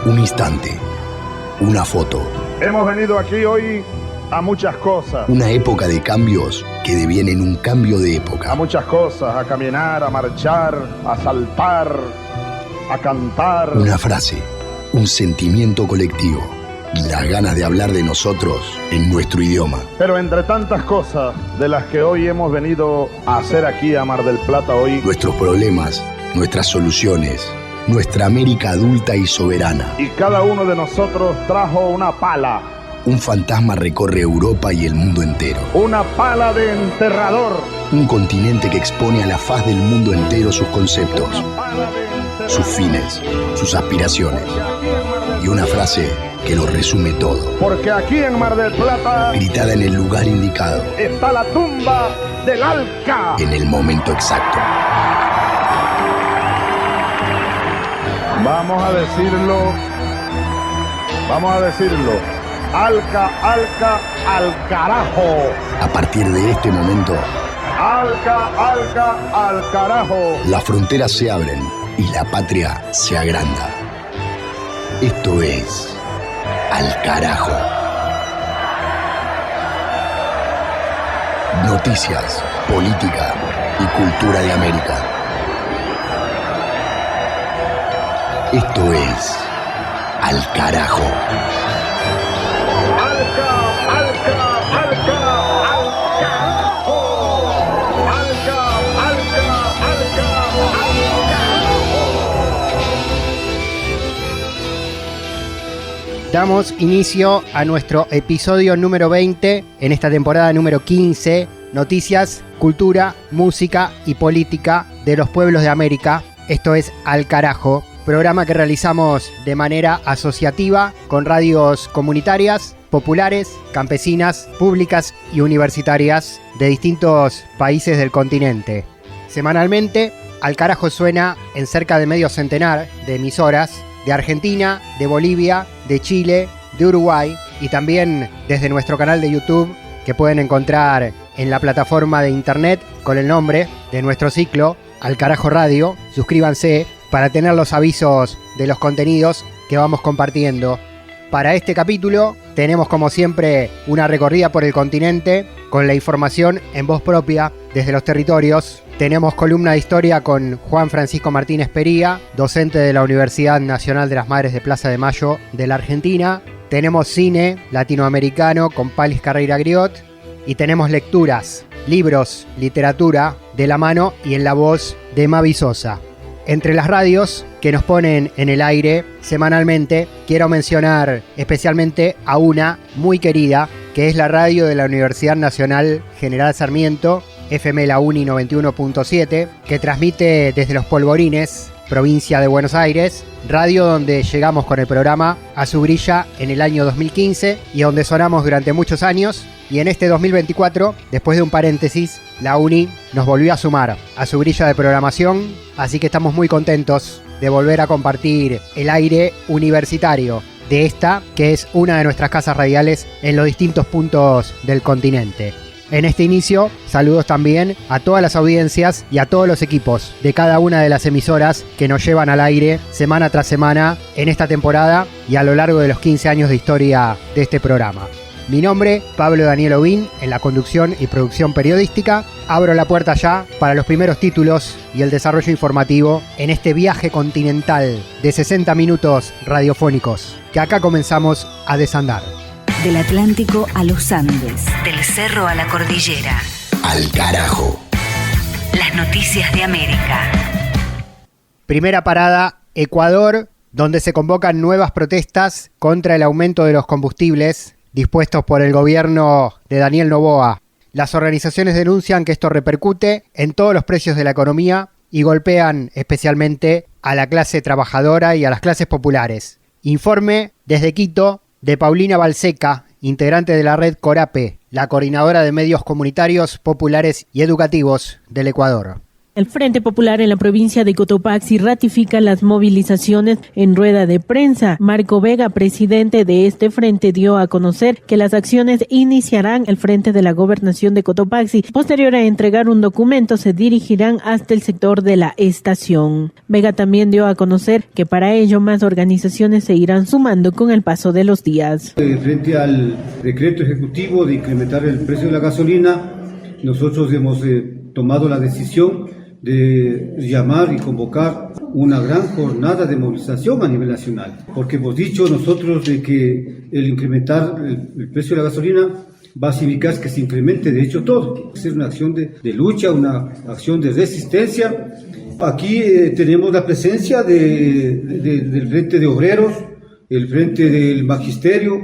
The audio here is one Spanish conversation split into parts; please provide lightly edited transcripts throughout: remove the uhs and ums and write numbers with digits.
Un instante, una foto. Hemos venido aquí hoy a muchas cosas. Una época de cambios que devienen un cambio de época. A muchas cosas, a caminar, a marchar, a saltar, a cantar. Una frase, un sentimiento colectivo y las ganas de hablar de nosotros en nuestro idioma. Pero entre tantas cosas de las que hoy hemos venido a hacer aquí a Mar del Plata hoy, nuestros problemas, nuestras soluciones, nuestra América adulta y soberana. Y cada uno de nosotros trajo una pala. Un fantasma recorre Europa y el mundo entero. Una pala de enterrador. Un continente que expone a la faz del mundo entero sus conceptos, sus fines, sus aspiraciones. Y una frase que lo resume todo. Porque aquí en Mar del Plata, gritada en el lugar indicado, está la tumba del Alca. En el momento exacto. Vamos a decirlo. Alca, Alca, al carajo. A partir de este momento, Alca, Alca, al carajo. Las fronteras se abren y la patria se agranda. Esto es Al Carajo. Noticias, política y cultura de América. Esto es Al Carajo. Damos inicio a nuestro episodio número 20 en esta temporada número 15, noticias, cultura, música y política de los pueblos de América. Esto es Al Carajo, programa que realizamos de manera asociativa con radios comunitarias, populares, campesinas, públicas y universitarias de distintos países del continente. Semanalmente, Al Carajo suena en cerca de medio centenar de emisoras de Argentina, de Bolivia, de Chile, de Uruguay y también desde nuestro canal de YouTube que pueden encontrar en la plataforma de internet con el nombre de nuestro ciclo, Al Carajo Radio. Suscríbanse para tener los avisos de los contenidos que vamos compartiendo. Para este capítulo tenemos como siempre una recorrida por el continente con la información en voz propia desde los territorios. Tenemos columna de historia con Juan Francisco Martínez Pería, docente de la Universidad Nacional de las Madres de Plaza de Mayo de la Argentina. Tenemos cine latinoamericano con Palis Carreira Griot. Y tenemos lecturas, libros, literatura de la mano y en la voz de Mavi Sosa. Entre las radios que nos ponen en el aire semanalmente, quiero mencionar especialmente a una muy querida, que es la radio de la Universidad Nacional General Sarmiento, FM La Uni 91.7, que transmite desde Los Polvorines, provincia de Buenos Aires, radio donde llegamos con el programa a su grilla en el año 2015 y donde sonamos durante muchos años. Y en este 2024, después de un paréntesis, la Uni nos volvió a sumar a su grilla de programación, así que estamos muy contentos de volver a compartir el aire universitario de esta, que es una de nuestras casas radiales en los distintos puntos del continente. En este inicio, saludos también a todas las audiencias y a todos los equipos de cada una de las emisoras que nos llevan al aire semana tras semana en esta temporada y a lo largo de los 15 años de historia de este programa. Mi nombre, Pablo Daniel Ovín, en la conducción y producción periodística. Abro la puerta ya para los primeros títulos y el desarrollo informativo en este viaje continental de 60 minutos radiofónicos que acá comenzamos a desandar. Del Atlántico a los Andes, del cerro a la cordillera. Al Carajo. Las noticias de América. Primera parada, Ecuador, donde se convocan nuevas protestas contra el aumento de los combustibles dispuestos por el gobierno de Daniel Noboa. Las organizaciones denuncian que esto repercute en todos los precios de la economía y golpean especialmente a la clase trabajadora y a las clases populares. Informe desde Quito de Paulina Balseca, integrante de la red CORAPE, la coordinadora de medios comunitarios, populares y educativos del Ecuador. El Frente Popular en la provincia de Cotopaxi ratifica las movilizaciones en rueda de prensa. Marco Vega, presidente de este frente, dio a conocer que las acciones iniciarán el frente de la gobernación de Cotopaxi. Posterior a entregar un documento, se dirigirán hasta el sector de la estación. Vega también dio a conocer que para ello más organizaciones se irán sumando con el paso de los días. Frente al decreto ejecutivo de incrementar el precio de la gasolina, nosotros hemos tomado la decisión de llamar y convocar una gran jornada de movilización a nivel nacional, porque hemos dicho nosotros de que el incrementar el precio de la gasolina va a significar que se incremente de hecho todo. Es una acción de lucha, una acción de resistencia. Aquí tenemos la presencia del Frente de Obreros, el Frente del Magisterio,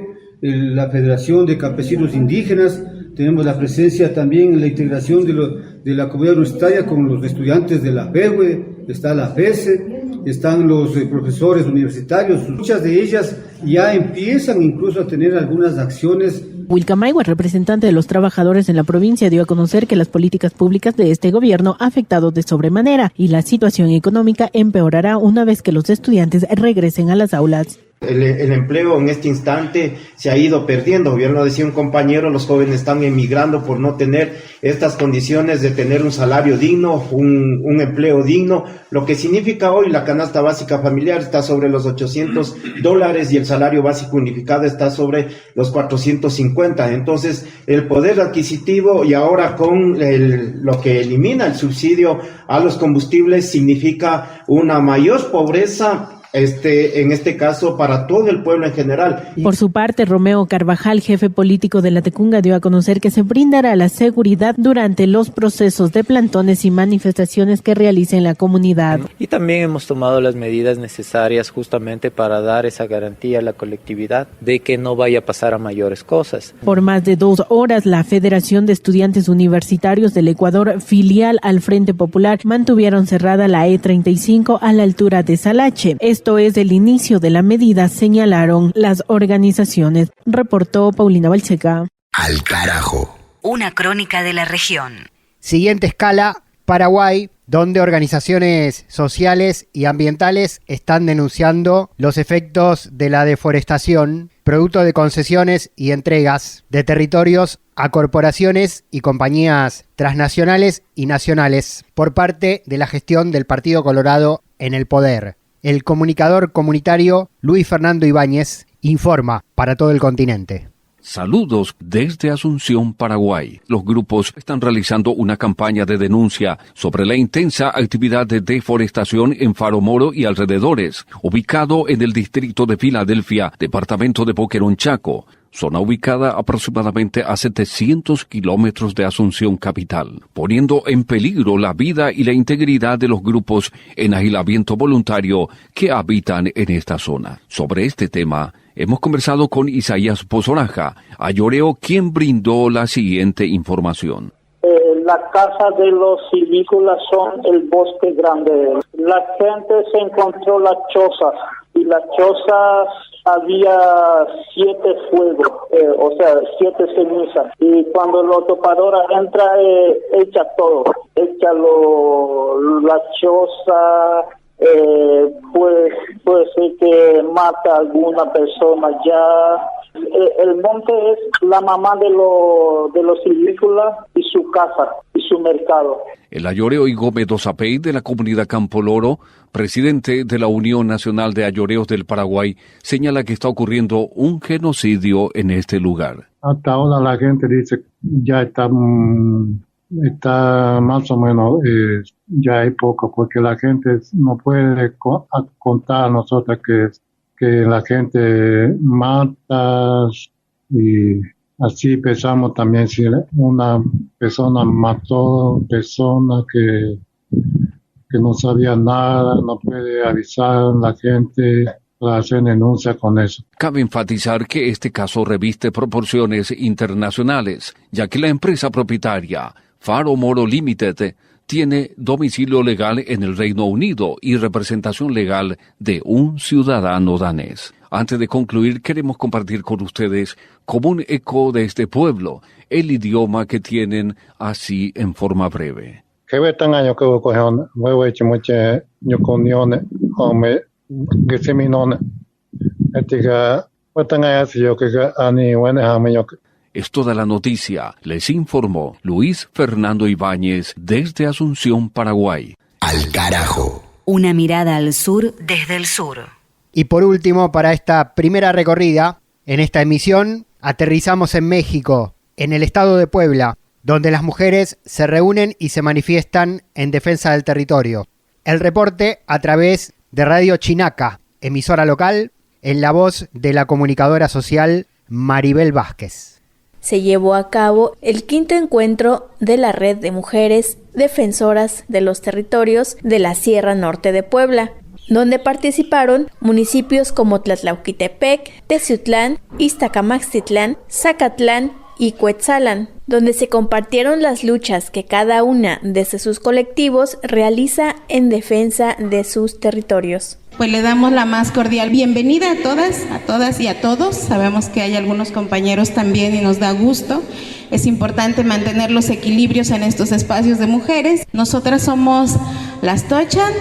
la Federación de Campesinos Indígenas. Tenemos la presencia también en la integración de la comunidad universitaria con los estudiantes de la PEUE, está la FESE, están los profesores universitarios. Muchas de ellas ya empiezan incluso a tener algunas acciones. Wilcamayua, representante de los trabajadores en la provincia, dio a conocer que las políticas públicas de este gobierno ha afectado de sobremanera y la situación económica empeorará una vez que los estudiantes regresen a las aulas. El empleo en este instante se ha ido perdiendo. Bien lo decía un compañero, los jóvenes están emigrando por no tener estas condiciones de tener un salario digno, un empleo digno, lo que significa hoy la canasta básica familiar está sobre los $800 y el salario básico unificado está sobre los 450. Entonces, el poder adquisitivo y ahora con lo que elimina el subsidio a los combustibles significa una mayor pobreza. En este caso para todo el pueblo en general. Por su parte, Romeo Carvajal, jefe político de la Tecunga, dio a conocer que se brindará la seguridad durante los procesos de plantones y manifestaciones que realice en la comunidad. Y también hemos tomado las medidas necesarias justamente para dar esa garantía a la colectividad de que no vaya a pasar a mayores cosas. Por más de 2 horas, la Federación de Estudiantes Universitarios del Ecuador, filial al Frente Popular, mantuvieron cerrada la E35 a la altura de Salache. Esto es el inicio de la medida, señalaron las organizaciones. Reportó Paulina Balseca. Al carajo. Una crónica de la región. Siguiente escala, Paraguay, donde organizaciones sociales y ambientales están denunciando los efectos de la deforestación, producto de concesiones y entregas de territorios a corporaciones y compañías transnacionales y nacionales por parte de la gestión del Partido Colorado en el poder. El comunicador comunitario Luis Fernando Ibáñez informa para todo el continente. Saludos desde Asunción, Paraguay. Los grupos están realizando una campaña de denuncia sobre la intensa actividad de deforestación en Faro Moro y alrededores, ubicado en el distrito de Filadelfia, departamento de Boquerón, Chaco. Zona ubicada aproximadamente a 700 kilómetros de Asunción capital, poniendo en peligro la vida y la integridad de los grupos en aislamiento voluntario que habitan en esta zona. Sobre este tema, hemos conversado con Isaías Pozoraja, ayoreo, quien brindó la siguiente información. La casa de los silvícolas son el bosque grande. La gente se encontró las chozas y las chozas había 7 fuegos, 7 cenizas. Y cuando la topadora entra, echa todo, la choza. Puede ser que mata a alguna persona ya. El monte es la mamá de los silvícolas y su casa y su mercado. El ayoreo Igome Dosapey de la comunidad Campo Loro, presidente de la Unión Nacional de Ayoreos del Paraguay, señala que está ocurriendo un genocidio en este lugar. Hasta ahora la gente dice ya está más o menos, ya hay poco, porque la gente no puede contar a nosotros que la gente mata y así pensamos también si una persona mató a persona que no sabía nada, no puede avisar a la gente para hacer denuncia con eso. Cabe enfatizar que este caso reviste proporciones internacionales, ya que la empresa propietaria Faro Moro Limited tiene domicilio legal en el Reino Unido y representación legal de un ciudadano danés. Antes de concluir, queremos compartir con ustedes, como un eco de este pueblo, el idioma que tienen así en forma breve. que vetan año que cojon huevo muche ñoconione o me gesiminone etiga vetan año yo que ani buena jameño. Es toda la noticia, les informó Luis Fernando Ibáñez desde Asunción, Paraguay. Al carajo. Una mirada al sur desde el sur. Y por último, para esta primera recorrida, en esta emisión, aterrizamos en México, en el estado de Puebla, donde las mujeres se reúnen y se manifiestan en defensa del territorio. El reporte a través de Radio Chinaca, emisora local, en la voz de la comunicadora social Maribel Vázquez. Se llevó a cabo el 5º encuentro de la Red de Mujeres Defensoras de los Territorios de la Sierra Norte de Puebla, donde participaron municipios como Tlatlauquitepec, Teciutlán, Iztacamaxtitlán, Zacatlán y Cuetzalan, donde se compartieron las luchas que cada una desde sus colectivos realiza en defensa de sus territorios. Pues le damos la más cordial bienvenida a todas y a todos. Sabemos que hay algunos compañeros también y nos da gusto. Es importante mantener los equilibrios en estos espacios de mujeres. Nosotras somos las Tochan,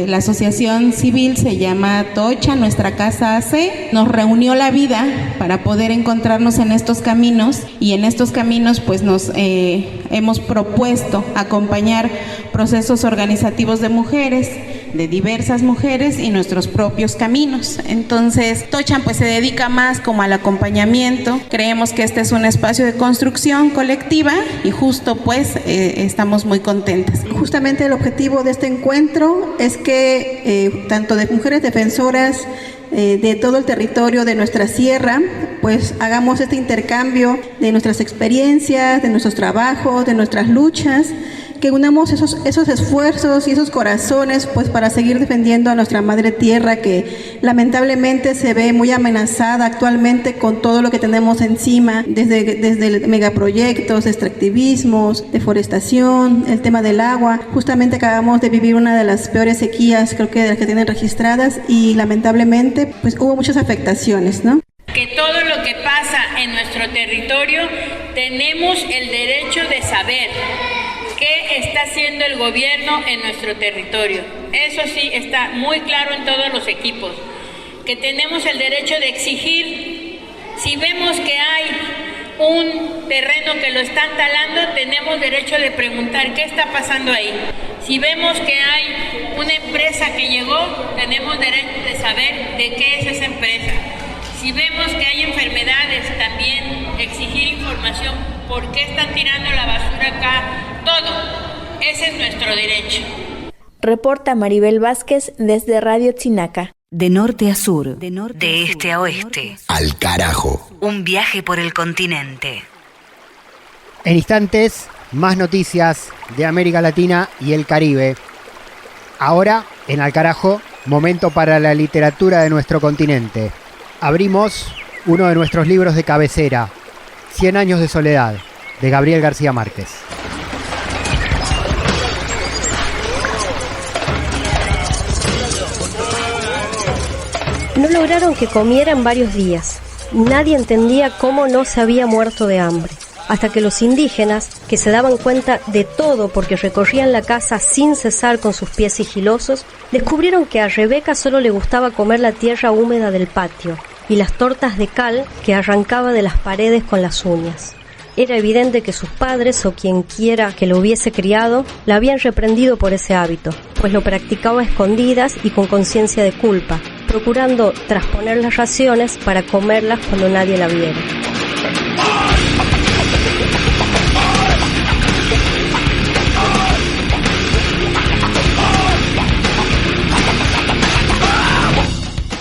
la asociación civil se llama Tocha, nuestra casa AC. Nos reunió la vida para poder encontrarnos en estos caminos y en estos caminos pues nos hemos propuesto acompañar procesos organizativos de mujeres, de diversas mujeres y nuestros propios caminos. Entonces, Tochan pues se dedica más como al acompañamiento. Creemos que este es un espacio de construcción colectiva y justo pues estamos muy contentas. Justamente el objetivo de este encuentro es que tanto de mujeres defensoras de todo el territorio de nuestra sierra, pues hagamos este intercambio de nuestras experiencias, de nuestros trabajos, de nuestras luchas, que unamos esos esfuerzos y esos corazones pues para seguir defendiendo a nuestra madre tierra, que lamentablemente se ve muy amenazada actualmente con todo lo que tenemos encima, desde megaproyectos, extractivismos, deforestación, el tema del agua. Justamente acabamos de vivir una de las peores sequías, creo que de las que tienen registradas, y lamentablemente pues hubo muchas afectaciones, ¿no? Que todo lo que pasa en nuestro territorio tenemos el derecho de saber qué está haciendo el gobierno en nuestro territorio. Eso sí está muy claro en todos los equipos, que tenemos el derecho de exigir. Si vemos que hay un terreno que lo están talando, tenemos derecho de preguntar qué está pasando ahí. Si vemos que hay una empresa que llegó, tenemos derecho de saber de qué es esa empresa. Si vemos que hay enfermedades, también exigir información. ¿Por qué están tirando la basura acá? Todo. Ese es nuestro derecho. Reporta Maribel Vázquez desde Radio Chinaca. De norte a sur, de este a oeste. Al carajo. Un viaje por el continente. En instantes, más noticias de América Latina y el Caribe. Ahora, en Al carajo, momento para la literatura de nuestro continente. Abrimos uno de nuestros libros de cabecera, 100 años de soledad, de Gabriel García Márquez. No lograron que comieran varios días. Nadie entendía cómo no se había muerto de hambre. Hasta que los indígenas, que se daban cuenta de todo porque recorrían la casa sin cesar con sus pies sigilosos, descubrieron que a Rebeca solo le gustaba comer la tierra húmeda del patio y las tortas de cal que arrancaba de las paredes con las uñas. Era evidente que sus padres, o quien quiera que lo hubiese criado, la habían reprendido por ese hábito, pues lo practicaba a escondidas y con conciencia de culpa, procurando trasponer las raciones para comerlas cuando nadie la viera.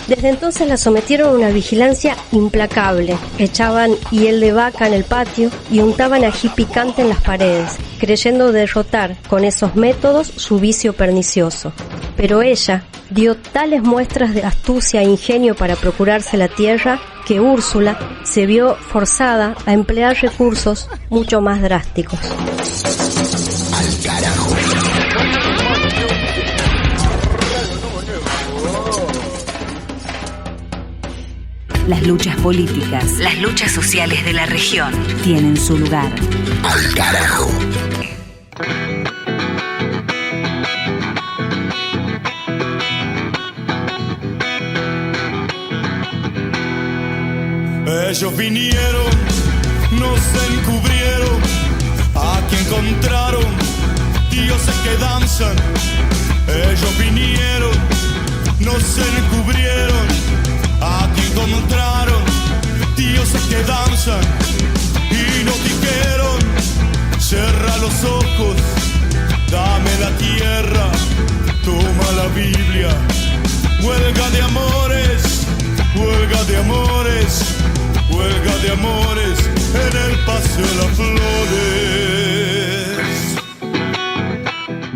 Desde entonces la sometieron a una vigilancia implacable. Echaban hiel de vaca en el patio y untaban ají picante en las paredes, creyendo derrotar con esos métodos su vicio pernicioso. Pero ella dio tales muestras de astucia e ingenio para procurarse la tierra que Úrsula se vio forzada a emplear recursos mucho más drásticos. Al carajo. Las luchas políticas, las luchas sociales de la región tienen su lugar. Al carajo. Ellos vinieron, nos encubrieron, aquí encontraron dioses que danzan. Ellos vinieron, nos encubrieron, aquí encontraron dioses que danzan. Y nos dijeron, cierra los ojos, dame la tierra, toma la Biblia. Huelga de amores, huelga de amores, huelga de amores en el Paseo de las Flores.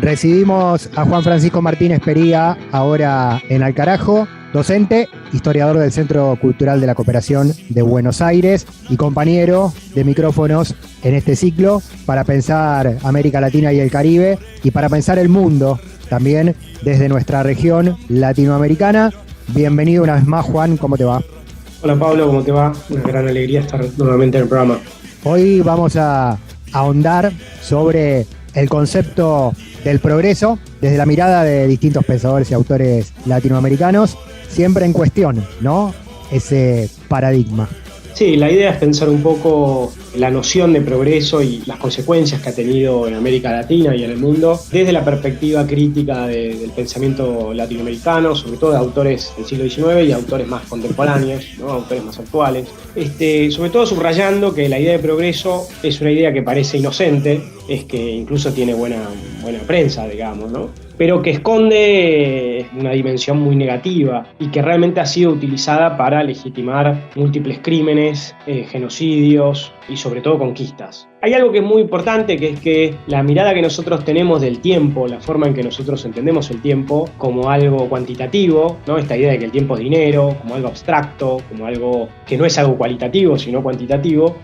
Recibimos a Juan Francisco Martínez Pería, ahora en Alcarajo, docente, historiador del Centro Cultural de la Cooperación de Buenos Aires y compañero de micrófonos en este ciclo para pensar América Latina y el Caribe y para pensar el mundo también desde nuestra región latinoamericana. Bienvenido una vez más, Juan, ¿cómo te va? Hola Pablo, ¿cómo te va? Una gran alegría estar nuevamente en el programa. Hoy vamos a ahondar sobre el concepto del progreso desde la mirada de distintos pensadores y autores latinoamericanos, siempre en cuestión, ¿no? Ese paradigma. Sí, la idea es pensar un poco la noción de progreso y las consecuencias que ha tenido en América Latina y en el mundo desde la perspectiva crítica del pensamiento latinoamericano, sobre todo de autores del siglo XIX y autores más contemporáneos, ¿no? Autores más actuales. Sobre todo subrayando que la idea de progreso es una idea que parece inocente, es que incluso tiene buena prensa, digamos, ¿no? Pero que esconde una dimensión muy negativa y que realmente ha sido utilizada para legitimar múltiples crímenes, genocidios y sobre todo conquistas. Hay algo que es muy importante, que es que la mirada que nosotros tenemos del tiempo, la forma en que nosotros entendemos el tiempo como algo cuantitativo, ¿no? Esta idea de que el tiempo es dinero, como algo abstracto, como algo que no es algo cualitativo, sino cuantitativo,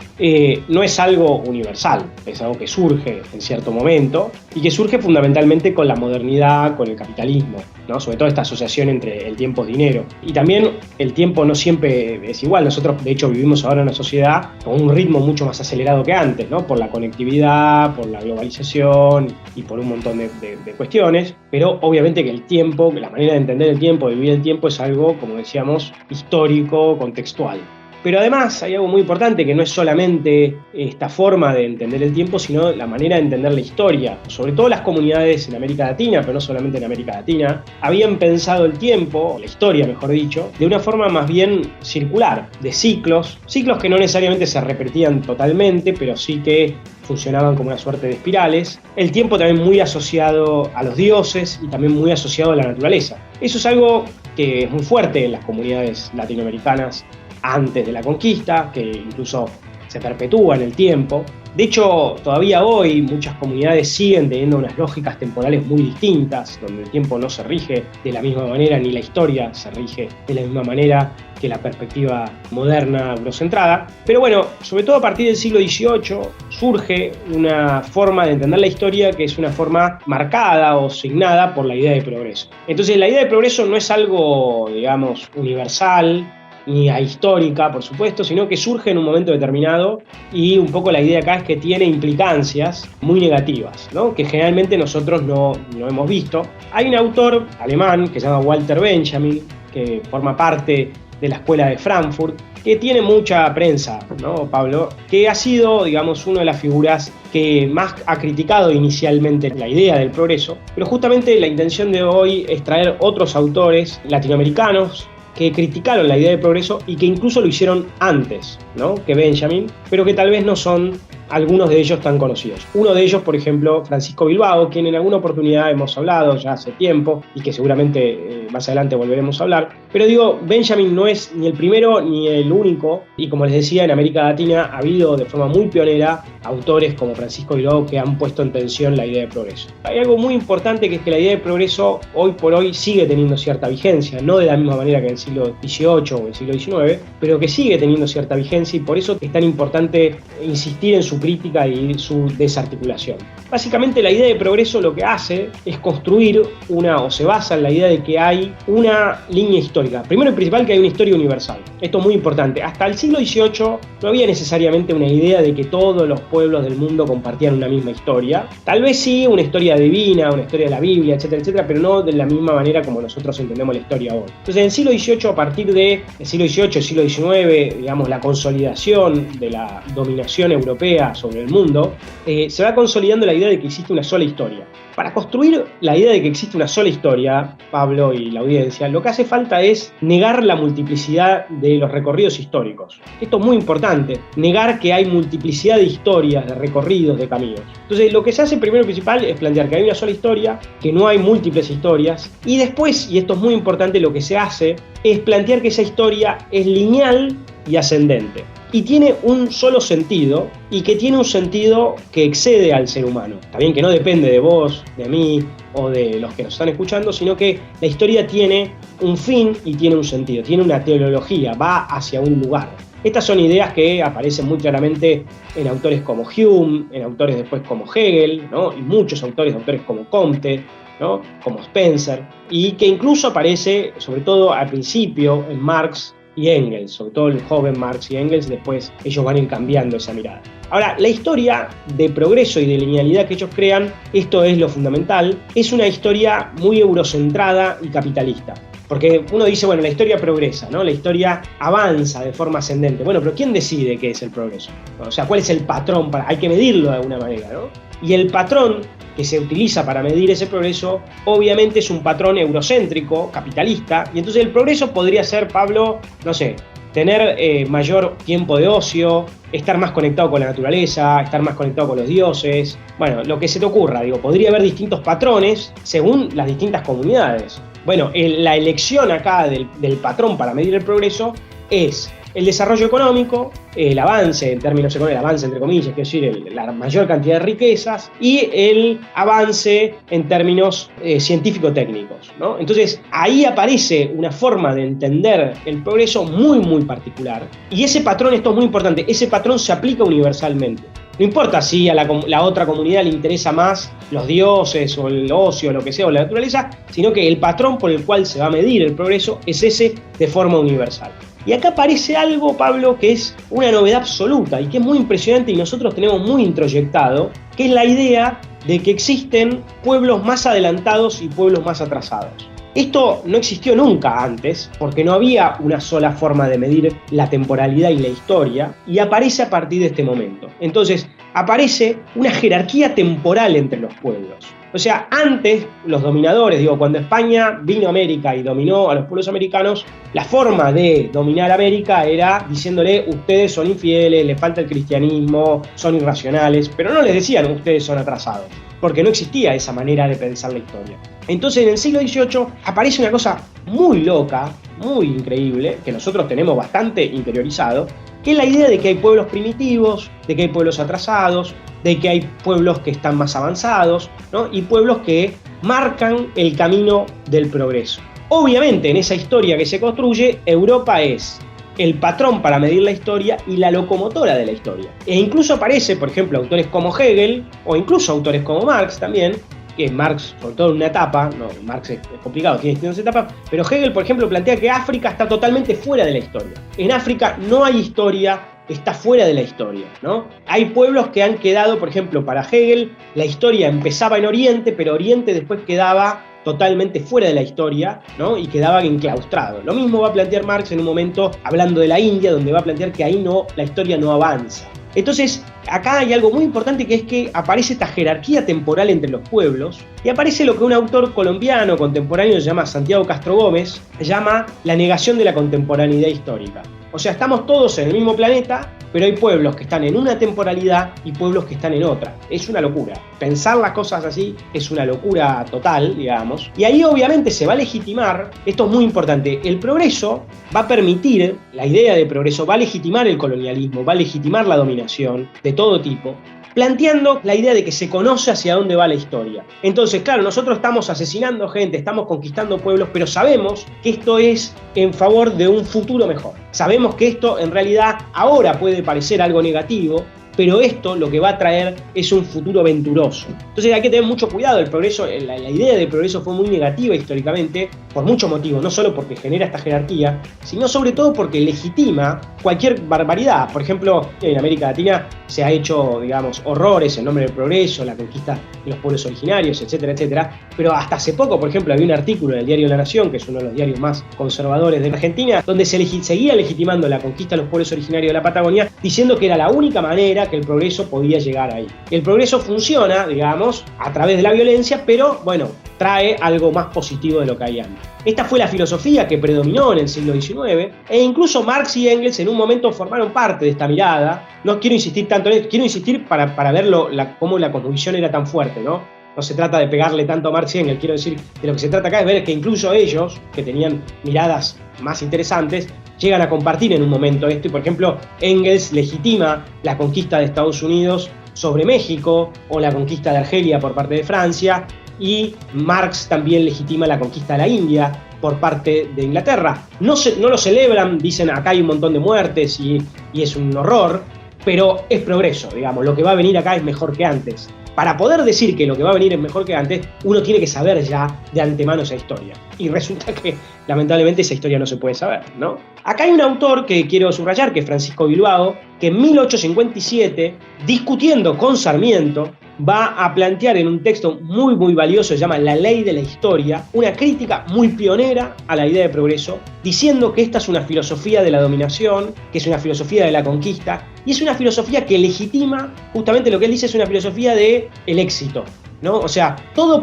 no es algo universal, es algo que surge en cierto momento y que surge fundamentalmente con la modernidad, con el capitalismo, ¿no? Sobre todo esta asociación entre el tiempo y dinero. Y también el tiempo no siempre es igual. Nosotros, de hecho, vivimos ahora en una sociedad con un ritmo mucho más acelerado que antes, ¿no? Por la conectividad, por la globalización y por un montón de cuestiones, pero obviamente que el tiempo, que la manera de entender el tiempo, de vivir el tiempo es algo, como decíamos, histórico, contextual. Pero además hay algo muy importante que no es solamente esta forma de entender el tiempo, sino la manera de entender la historia. Sobre todo las comunidades en América Latina, pero no solamente en América Latina, habían pensado el tiempo, la historia mejor dicho, de una forma más bien circular, de ciclos que no necesariamente se repetían totalmente, pero sí que funcionaban como una suerte de espirales. El tiempo también muy asociado a los dioses y también muy asociado a la naturaleza. Eso es algo que es muy fuerte en las comunidades latinoamericanas antes de la conquista, que incluso se perpetúa en el tiempo. De hecho, todavía hoy muchas comunidades siguen teniendo unas lógicas temporales muy distintas, donde el tiempo no se rige de la misma manera, ni la historia se rige de la misma manera que la perspectiva moderna eurocentrada. Pero bueno, sobre todo a partir del siglo XVIII surge una forma de entender la historia que es una forma marcada o signada por la idea de progreso. Entonces, la idea de progreso no es algo, digamos, universal, ni ahistórica, por supuesto, sino que surge en un momento determinado y un poco la idea acá es que tiene implicancias muy negativas, ¿no? Que generalmente nosotros no hemos visto. Hay un autor alemán que se llama Walter Benjamin, que forma parte de la Escuela de Frankfurt, que tiene mucha prensa, ¿no, Pablo? Que ha sido, digamos, una de las figuras que más ha criticado inicialmente la idea del progreso, pero justamente la intención de hoy es traer otros autores latinoamericanos que criticaron la idea de progreso y que incluso lo hicieron antes, ¿no? Que Benjamin, pero que tal vez no son algunos de ellos tan conocidos. Uno de ellos, por ejemplo, Francisco Bilbao, quien en alguna oportunidad hemos hablado ya hace tiempo y que seguramente más adelante volveremos a hablar. Pero digo, Benjamin no es ni el primero ni el único, y como les decía, en América Latina ha habido de forma muy pionera autores como Francisco Bilbao que han puesto en tensión la idea de progreso. Hay algo muy importante, que es que la idea de progreso hoy por hoy sigue teniendo cierta vigencia, no de la misma manera que en el siglo XVIII o el siglo XIX, pero que sigue teniendo cierta vigencia, y por eso es tan importante insistir en su crítica y su desarticulación. Básicamente la idea de progreso lo que hace es construir o se basa en la idea de que hay una línea histórica. Primero y principal, que hay una historia universal. Esto es muy importante. Hasta el siglo XVIII no había necesariamente una idea de que todos los pueblos del mundo compartían una misma historia. Tal vez sí una historia divina, una historia de la Biblia, etcétera, etcétera, pero no de la misma manera como nosotros entendemos la historia hoy. Entonces, en el siglo XVIII, a partir del siglo XVIII, el siglo XIX, digamos, la consolidación de la dominación europea sobre el mundo, se va consolidando la idea de que existe una sola historia. Para construir la idea de que existe una sola historia, Pablo y la audiencia, lo que hace falta es negar la multiplicidad de los recorridos históricos. Esto es muy importante, negar que hay multiplicidad de historias, de recorridos, de caminos. Entonces, lo que se hace primero y principal es plantear que hay una sola historia, que no hay múltiples historias, y después, y esto es muy importante, lo que se hace es plantear que esa historia es lineal y ascendente. Y tiene un solo sentido, y que tiene un sentido que excede al ser humano. También que no depende de vos, de mí o de los que nos están escuchando, sino que la historia tiene un fin y tiene un sentido, tiene una teleología, va hacia un lugar. Estas son ideas que aparecen muy claramente en autores como Hume, en autores después como Hegel, ¿no? Y muchos autores como Comte, ¿no? Como Spencer, y que incluso aparece, sobre todo al principio, en Marx y Engels, sobre todo el joven Marx y Engels. Después ellos van a ir cambiando esa mirada. Ahora, la historia de progreso y de linealidad que ellos crean, esto es lo fundamental, es una historia muy eurocentrada y capitalista. Porque uno dice, bueno, la historia progresa, ¿no? La historia avanza de forma ascendente. Bueno, pero ¿quién decide qué es el progreso? O sea, ¿cuál es el patrón? Hay que medirlo de alguna manera, ¿no? Y el patrón que se utiliza para medir ese progreso, obviamente es un patrón eurocéntrico, capitalista, y entonces el progreso podría ser, Pablo, no sé, tener mayor tiempo de ocio, estar más conectado con la naturaleza, estar más conectado con los dioses, bueno, lo que se te ocurra, digo, podría haber distintos patrones según las distintas comunidades. Bueno, la elección acá del patrón para medir el progreso es el desarrollo económico, el avance en términos económicos, el avance entre comillas, quiero decir, la mayor cantidad de riquezas, y el avance en términos científico-técnicos, ¿no? Entonces ahí aparece una forma de entender el progreso muy, muy particular, y ese patrón, esto es muy importante, ese patrón se aplica universalmente. No importa si a la otra comunidad le interesa más los dioses o el ocio o lo que sea, o la naturaleza, sino que el patrón por el cual se va a medir el progreso es ese de forma universal. Y acá aparece algo, Pablo, que es una novedad absoluta y que es muy impresionante y nosotros tenemos muy introyectado, que es la idea de que existen pueblos más adelantados y pueblos más atrasados. Esto no existió nunca antes, porque no había una sola forma de medir la temporalidad y la historia, y aparece a partir de este momento. Entonces, aparece una jerarquía temporal entre los pueblos. O sea, antes los dominadores, cuando España vino a América y dominó a los pueblos americanos, la forma de dominar América era diciéndole, ustedes son infieles, les falta el cristianismo, son irracionales, pero no les decían, ustedes son atrasados, porque no existía esa manera de pensar la historia. Entonces, en el siglo XVIII aparece una cosa muy loca, muy increíble, que nosotros tenemos bastante interiorizado, que es la idea de que hay pueblos primitivos, de que hay pueblos atrasados, de que hay pueblos que están más avanzados, ¿no? Y pueblos que marcan el camino del progreso. Obviamente, en esa historia que se construye, Europa es el patrón para medir la historia y la locomotora de la historia. E incluso aparece, por ejemplo, autores como Hegel, o incluso autores como Marx también, que Marx, sobre todo en una etapa, no, Marx es complicado, tiene distintas etapas, pero Hegel, por ejemplo, plantea que África está totalmente fuera de la historia. En África no hay historia, está fuera de la historia, ¿no? Hay pueblos que han quedado, por ejemplo, para Hegel, la historia empezaba en Oriente, pero Oriente después quedaba totalmente fuera de la historia, ¿no? Y quedaba enclaustrado. Lo mismo va a plantear Marx en un momento, hablando de la India, donde va a plantear que ahí la historia no avanza. Entonces, acá hay algo muy importante, que es que aparece esta jerarquía temporal entre los pueblos, y aparece lo que un autor colombiano contemporáneo se llama Santiago Castro Gómez, llama la negación de la contemporaneidad histórica. O sea, estamos todos en el mismo planeta, pero hay pueblos que están en una temporalidad y pueblos que están en otra. Es una locura. Pensar las cosas así es una locura total, digamos. Y ahí obviamente se va a legitimar, esto es muy importante, el progreso va a permitir, la idea de progreso va a legitimar el colonialismo, va a legitimar la dominación de todo tipo, planteando la idea de que se conoce hacia dónde va la historia. Entonces, claro, nosotros estamos asesinando gente, estamos conquistando pueblos, pero sabemos que esto es en favor de un futuro mejor. Sabemos que esto en realidad ahora puede parecer algo negativo, pero esto lo que va a traer es un futuro venturoso. Entonces hay que tener mucho cuidado. El progreso, la idea del progreso fue muy negativa históricamente por muchos motivos, no solo porque genera esta jerarquía, sino sobre todo porque legitima cualquier barbaridad. Por ejemplo, en América Latina se ha hecho, digamos, horrores en nombre del progreso, la conquista de los pueblos originarios, etcétera, etcétera. Pero hasta hace poco, por ejemplo, había un artículo en el diario La Nación, que es uno de los diarios más conservadores de Argentina, donde se seguía legitimando la conquista de los pueblos originarios de la Patagonia, diciendo que era la única manera que el progreso podía llegar ahí. El progreso funciona, digamos, a través de la violencia, pero, bueno, trae algo más positivo de lo que hay antes. Esta fue la filosofía que predominó en el siglo XIX, e incluso Marx y Engels en un momento formaron parte de esta mirada. No quiero insistir tanto en esto, quiero insistir para ver cómo la cosmovisión era tan fuerte, ¿no? No se trata de pegarle tanto a Marx y Engels, quiero decir, de lo que se trata acá es ver que incluso ellos, que tenían miradas más interesantes, llegan a compartir en un momento esto. Y por ejemplo, Engels legitima la conquista de Estados Unidos sobre México, o la conquista de Argelia por parte de Francia, y Marx también legitima la conquista de la India por parte de Inglaterra. No lo celebran, dicen acá hay un montón de muertes y es un horror, pero es progreso, digamos, lo que va a venir acá es mejor que antes. Para poder decir que lo que va a venir es mejor que antes, uno tiene que saber ya de antemano esa historia. Y resulta que, lamentablemente, esa historia no se puede saber, ¿no? Acá hay un autor que quiero subrayar, que es Francisco Bilbao, que en 1857, discutiendo con Sarmiento, va a plantear en un texto muy, muy valioso, se llama La Ley de la Historia, una crítica muy pionera a la idea de progreso, diciendo que esta es una filosofía de la dominación, que es una filosofía de la conquista, y es una filosofía que legitima, justamente lo que él dice es una filosofía del éxito, ¿no? O sea, todo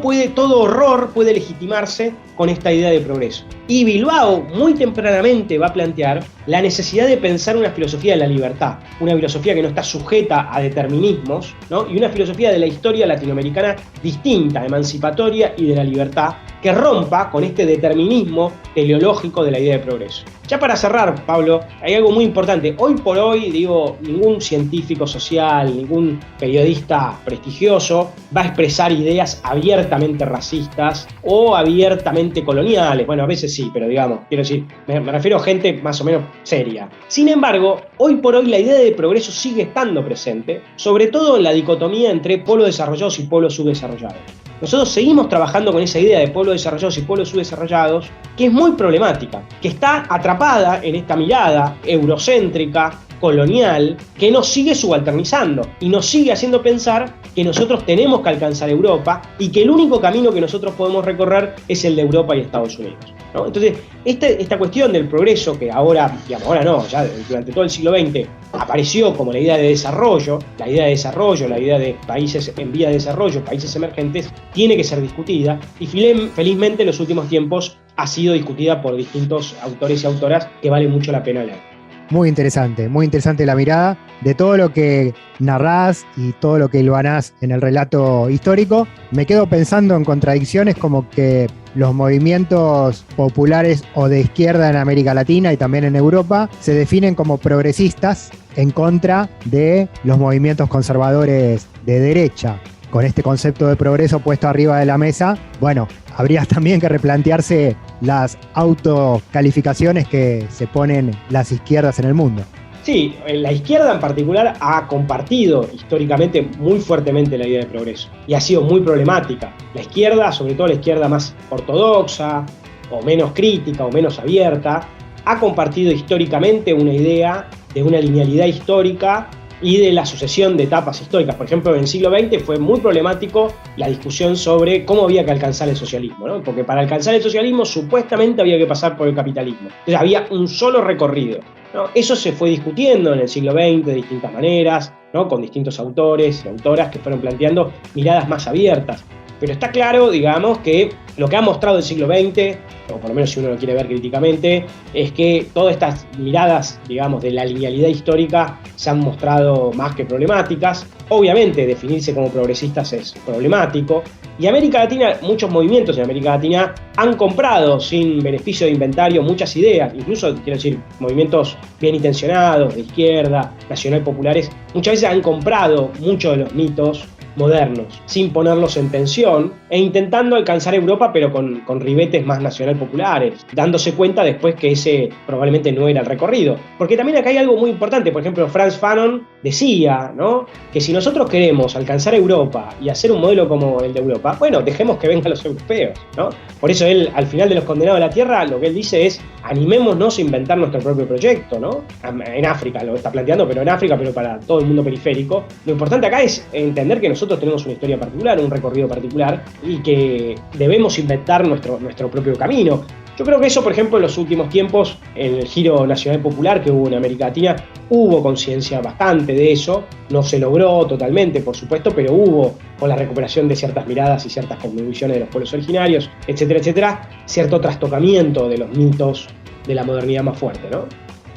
horror puede legitimarse con esta idea de progreso. Y Bilbao muy tempranamente va a plantear la necesidad de pensar una filosofía de la libertad, una filosofía que no está sujeta a determinismos, ¿no? Y una filosofía de la historia latinoamericana distinta, emancipatoria y de la libertad, que rompa con este determinismo teleológico de la idea de progreso. Ya para cerrar, Pablo, hay algo muy importante. Hoy por hoy, digo, ningún científico social, ningún periodista prestigioso va a expresar ideas abiertamente racistas o abiertamente coloniales. Bueno, a veces sí, pero digamos, quiero decir, me refiero a gente más o menos seria. Sin embargo, hoy por hoy la idea de progreso sigue estando presente, sobre todo en la dicotomía entre pueblos desarrollados y pueblos subdesarrollados. Nosotros seguimos trabajando con esa idea de pueblos desarrollados y pueblos subdesarrollados, que es muy problemática, que está atrapada en esta mirada eurocéntrica, colonial, que nos sigue subalternizando y nos sigue haciendo pensar que nosotros tenemos que alcanzar Europa y que el único camino que nosotros podemos recorrer es el de Europa y Estados Unidos, ¿no? Entonces, esta cuestión del progreso, que ahora, digamos, ahora no, ya durante todo el siglo XX apareció como la idea de desarrollo, la idea de países en vía de desarrollo, países emergentes, tiene que ser discutida y felizmente en los últimos tiempos ha sido discutida por distintos autores y autoras que vale mucho la pena leer. Muy interesante la mirada de todo lo que narrás y todo lo que hilvanás en el relato histórico. Me quedo pensando en contradicciones como que los movimientos populares o de izquierda en América Latina y también en Europa se definen como progresistas en contra de los movimientos conservadores de derecha. Con este concepto de progreso puesto arriba de la mesa, bueno, habría también que replantearse las autocalificaciones que se ponen las izquierdas en el mundo. Sí, la izquierda en particular ha compartido históricamente muy fuertemente la idea de progreso y ha sido muy problemática. La izquierda, sobre todo la izquierda más ortodoxa o menos crítica o menos abierta, ha compartido históricamente una idea de una linealidad histórica y de la sucesión de etapas históricas. Por ejemplo, en el siglo XX fue muy problemático la discusión sobre cómo había que alcanzar el socialismo, ¿no? Porque para alcanzar el socialismo supuestamente había que pasar por el capitalismo. Entonces había un solo recorrido, ¿no? Eso se fue discutiendo en el siglo XX de distintas maneras, ¿no? Con distintos autores y autoras que fueron planteando miradas más abiertas. Pero está claro, digamos, que lo que ha mostrado el siglo XX, o por lo menos si uno lo quiere ver críticamente, es que todas estas miradas, digamos, de la linealidad histórica se han mostrado más que problemáticas. Obviamente, definirse como progresistas es problemático. Y América Latina, muchos movimientos en América Latina han comprado sin beneficio de inventario muchas ideas, incluso, quiero decir, movimientos bien intencionados, de izquierda, nacional populares, muchas veces han comprado muchos de los mitos modernos, sin ponerlos en tensión e intentando alcanzar Europa, pero con ribetes más nacional populares, dándose cuenta después que ese probablemente no era el recorrido. Porque también acá hay algo muy importante. Por ejemplo, Frantz Fanon decía, ¿no?, que si nosotros queremos alcanzar Europa y hacer un modelo como el de Europa, bueno, dejemos que vengan los europeos, ¿no? Por eso él, al final de Los Condenados de la Tierra, lo que él dice es: animémonos a inventar nuestro propio proyecto, ¿no? En África lo está planteando, pero en África, pero para todo el mundo periférico. Lo importante acá es entender que nosotros tenemos una historia particular, un recorrido particular, y que debemos inventar nuestro propio camino. Yo creo que eso, por ejemplo, en los últimos tiempos, en el giro nacional popular que hubo en América Latina, hubo conciencia bastante de eso. No se logró totalmente, por supuesto, pero hubo, con la recuperación de ciertas miradas y ciertas contribuciones de los pueblos originarios, etcétera, etcétera, cierto trastocamiento de los mitos de la modernidad más fuerte, ¿no?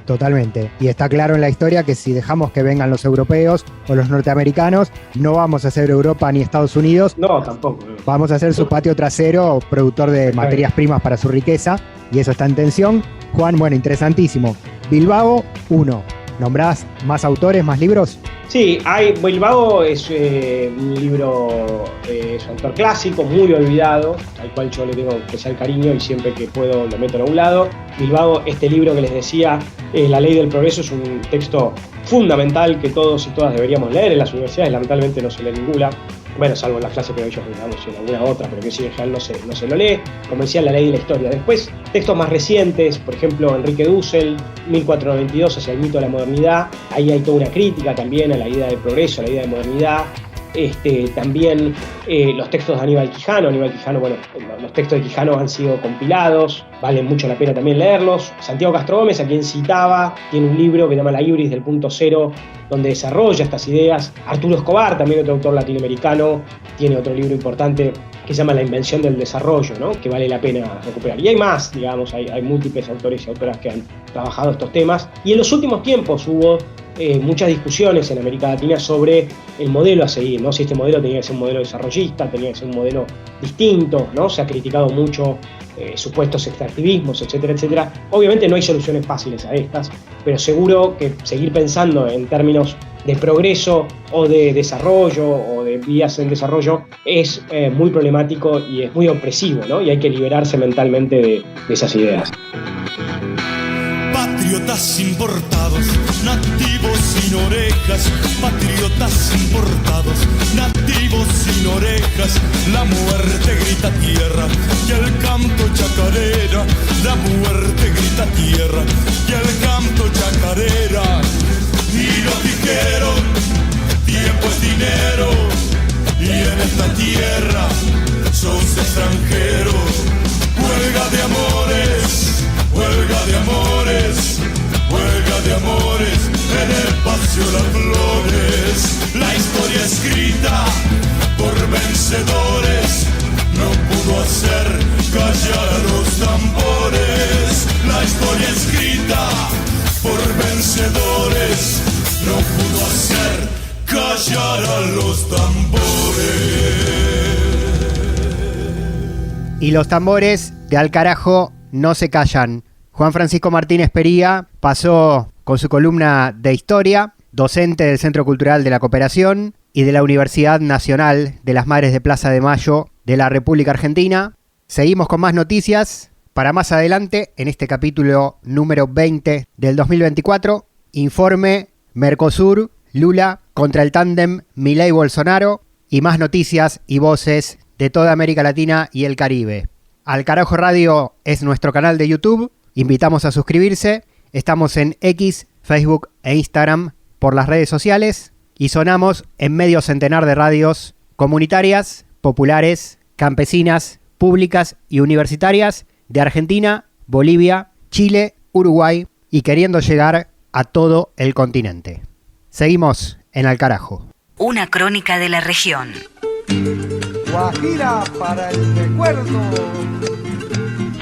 Totalmente. Y está claro en la historia que si dejamos que vengan los europeos o los norteamericanos, no vamos a ser Europa ni Estados Unidos. No, tampoco. Vamos a ser su patio trasero, productor de materias primas para su riqueza, y eso está en tensión. Juan, bueno, interesantísimo. Bilbao 1. ¿Nombrás más autores, más libros? Sí, Bilbao es un libro de su autor clásico, muy olvidado, al cual yo le tengo especial cariño y siempre que puedo lo meto a un lado. Bilbao, este libro que les decía, La Ley del Progreso, es un texto fundamental que todos y todas deberíamos leer. En las universidades lamentablemente no se lee ninguna. Bueno, salvo en las clases que ellos damos y en alguna otra, pero que sí, en general no se lo lee. Como decía, La Ley de la Historia. Después, textos más recientes, por ejemplo, Enrique Dussel, 1492, hacia el mito de la modernidad. Ahí hay toda una crítica también a la idea de progreso, a la idea de modernidad. También los textos de Aníbal Quijano, bueno, los textos de Quijano han sido compilados, vale mucho la pena también leerlos. Santiago Castro Gómez, a quien citaba, tiene un libro que se llama La Ibris del Punto Cero, donde desarrolla estas ideas. Arturo Escobar, también otro autor latinoamericano, tiene otro libro importante que se llama La Invención del Desarrollo, ¿no?, que vale la pena recuperar. Y hay más, digamos, hay múltiples autores y autoras que han trabajado estos temas. Y en los últimos tiempos hubo muchas discusiones en América Latina sobre el modelo a seguir, ¿no? Si este modelo tenía que ser un modelo desarrollista, tenía que ser un modelo distinto, ¿no? Se ha criticado mucho supuestos extractivismos, etcétera, etcétera. Obviamente no hay soluciones fáciles a estas, pero seguro que seguir pensando en términos de progreso o de desarrollo o de vías en desarrollo es muy problemático y es muy opresivo, ¿no? Y hay que liberarse mentalmente de esas ideas. Patriotas importados, nativos sin orejas, patriotas importados, nativos sin orejas, la muerte grita tierra y el canto chacarera, la muerte grita tierra y el canto chacarera. Y nos dijeron, tiempo es dinero, y en esta tierra sos extranjero. Huelga de amores, huelga de amores, huelga de amores, en el Paseo Las Flores. La historia escrita por vencedores no pudo hacer callar a los tambores. La historia escrita por vencedores no pudo hacer callar a los tambores. Y los tambores de al carajo no se callan. Juan Francisco Martínez Pería pasó con su columna de historia, docente del Centro Cultural de la Cooperación y de la Universidad Nacional de las Madres de Plaza de Mayo de la República Argentina. Seguimos con más noticias para más adelante en este capítulo número 20 del 2024. Informe Mercosur, Lula contra el tándem Milei-Bolsonaro y más noticias y voces de toda América Latina y el Caribe. Al Carajo Radio es nuestro canal de YouTube. Invitamos a suscribirse. Estamos en X, Facebook e Instagram por las redes sociales y sonamos en medio centenar de radios comunitarias, populares, campesinas, públicas y universitarias de Argentina, Bolivia, Chile, Uruguay y queriendo llegar a todo el continente. Seguimos en Al Carajo. Una crónica de la región. Guajira para el recuerdo.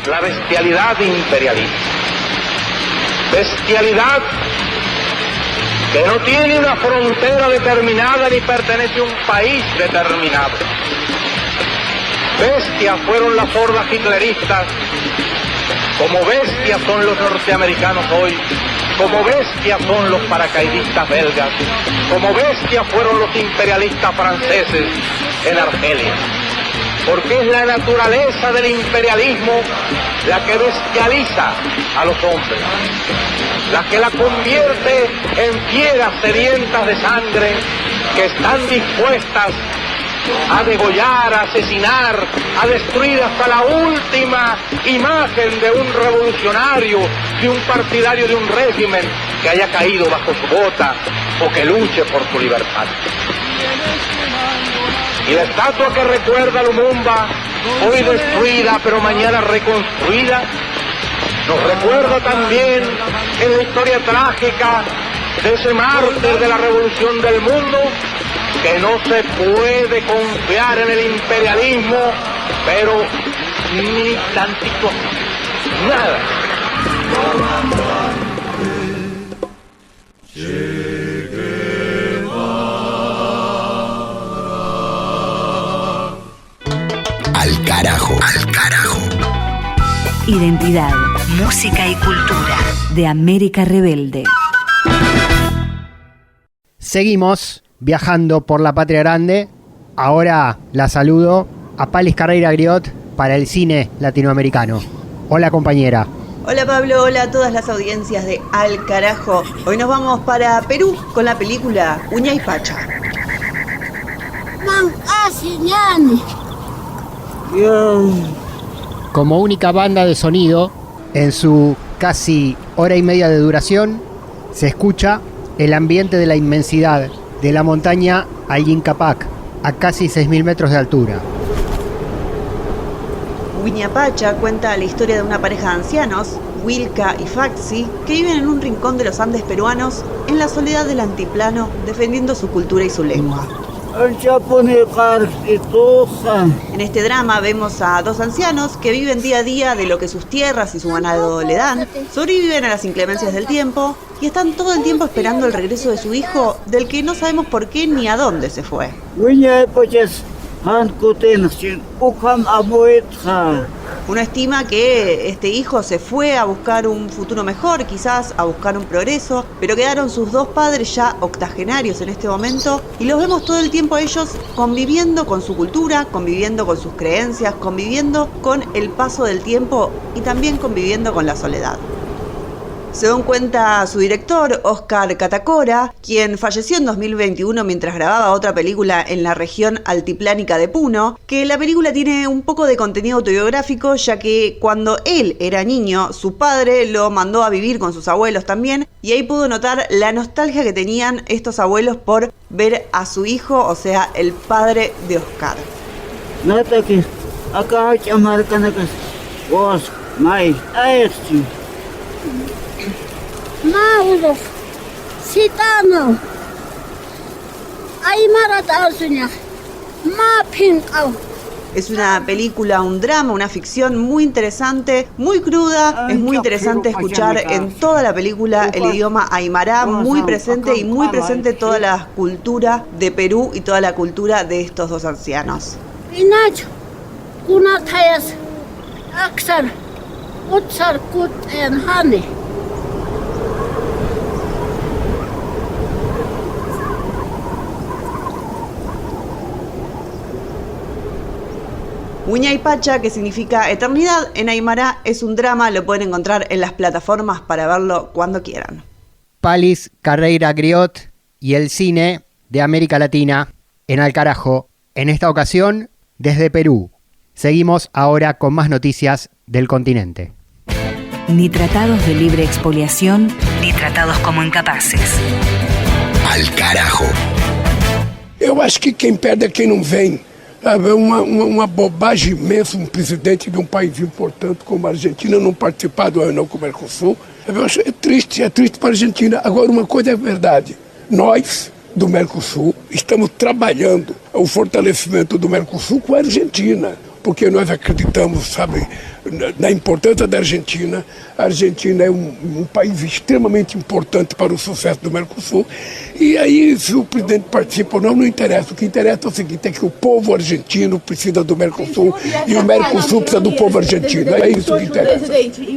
La bestialidad imperialista. Bestialidad que no tiene una frontera determinada ni pertenece a un país determinado. Bestias fueron las hordas hitleristas, como bestias son los norteamericanos hoy, como bestias son los paracaidistas belgas, como bestias fueron los imperialistas franceses en Argelia. Porque es la naturaleza del imperialismo la que bestializa a los hombres, la que la convierte en fieras sedientas de sangre que están dispuestas a degollar, a asesinar, a destruir hasta la última imagen de un revolucionario, de un partidario de un régimen que haya caído bajo su bota o que luche por su libertad. Y la estatua que recuerda a Lumumba, hoy destruida pero mañana reconstruida, nos recuerda también en la historia trágica de ese mártir de la revolución del mundo, que no se puede confiar en el imperialismo, pero ni tantito, nada. Al carajo. Al carajo. Identidad, música y cultura de América Rebelde. Seguimos viajando por la patria grande. Ahora la saludo a Palis Carreira Griot para el cine latinoamericano. Hola, compañera. Hola Pablo, hola a todas las audiencias de Al Carajo. Hoy nos vamos para Perú con la película Uña y Pacha. Como única banda de sonido, en su casi hora y media de duración, se escucha el ambiente de la inmensidad de la montaña Ayincapac, a casi 6.000 metros de altura. Uña Pacha cuenta la historia de una pareja de ancianos, Wilka y Faxi, que viven en un rincón de los Andes peruanos, en la soledad del antiplano, defendiendo su cultura y su lengua. En este drama vemos a dos ancianos que viven día a día de lo que sus tierras y su ganado le dan, sobreviven a las inclemencias del tiempo y están todo el tiempo esperando el regreso de su hijo, del que no sabemos por qué ni a dónde se fue. Uno estima que este hijo se fue a buscar un futuro mejor, quizás a buscar un progreso, pero quedaron sus dos padres ya octogenarios en este momento y los vemos todo el tiempo a ellos conviviendo con su cultura, conviviendo con sus creencias, conviviendo con el paso del tiempo y también conviviendo con la soledad. Según cuenta su director, Oscar Catacora, quien falleció en 2021 mientras grababa otra película en la región altiplánica de Puno, que la película tiene un poco de contenido autobiográfico, ya que cuando él era niño, su padre lo mandó a vivir con sus abuelos también, y ahí pudo notar la nostalgia que tenían estos abuelos por ver a su hijo, o sea, el padre de Oscar. Es una película, un drama, una ficción muy interesante, muy cruda. Es muy interesante escuchar en toda la película el idioma aymara muy presente y muy presente toda la cultura de Perú y toda la cultura de estos dos ancianos. Uña y Pacha, que significa eternidad en aymara, es un drama, lo pueden encontrar en las plataformas para verlo cuando quieran. Palis Carreira Griot y el cine de América Latina en Al Carajo, en esta ocasión desde Perú. Seguimos ahora con más noticias del continente. Ni tratados de libre expoliación, ni tratados como incapaces. Al carajo. Eu acho que quem perde é quem não vem. É uma bobagem imensa um presidente de um país importante como a Argentina não participar do reunião com o Mercosul. É triste para a Argentina. Agora, uma coisa é verdade. Nós, do Mercosul, estamos trabalhando o fortalecimento do Mercosul com a Argentina, porque nós acreditamos, sabe, na importância da Argentina. A Argentina é um país extremamente importante para o sucesso do Mercosul E aí, se o presidente participa ou não interessa. O que interessa é o seguinte, é que o povo argentino precisa do Mercosul y el Mercosul precisa del pueblo argentino. Es eso que interesa.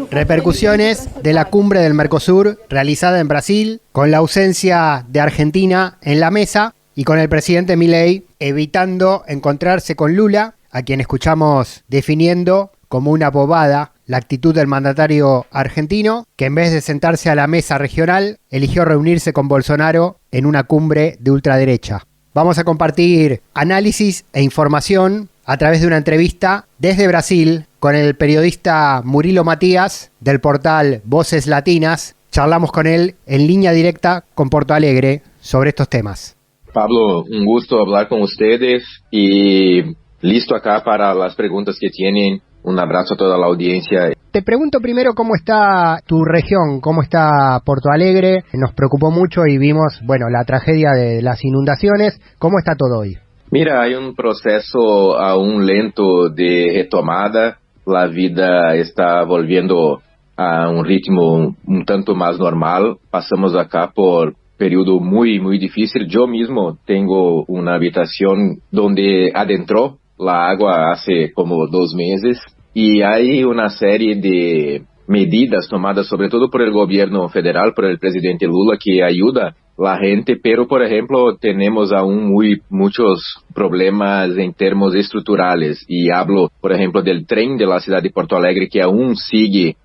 Repercusiones de la cumbre del Mercosur realizada en Brasil, con la ausencia de Argentina en la mesa y con el presidente Milei evitando encontrarse con Lula, a quien escuchamos definiendo como una bobada la actitud del mandatario argentino, que en vez de sentarse a la mesa regional, eligió reunirse con Bolsonaro en una cumbre de ultraderecha. Vamos a compartir análisis e información a través de una entrevista desde Brasil con el periodista Murilo Matías del portal Voces Latinas. Charlamos con él en línea directa con Porto Alegre sobre estos temas. Pablo, un gusto hablar con ustedes y listo acá para las preguntas que tienen. Un abrazo a toda la audiencia. Te pregunto primero cómo está tu región, cómo está Porto Alegre. Nos preocupó mucho y vimos, la tragedia de las inundaciones. ¿Cómo está todo hoy? Mira, hay un proceso aún lento de retomada. La vida está volviendo a un ritmo un tanto más normal. Pasamos acá por período muy, muy difícil. Yo mismo tengo una habitación donde adentró la agua hace como 2 meses y hay una serie de medidas tomadas sobre todo por el gobierno federal, por el presidente Lula, que ayuda a la gente, pero por ejemplo tenemos aún muchos problemas en términos estructurales y hablo por ejemplo del tren de la ciudad de Porto Alegre que aún sigue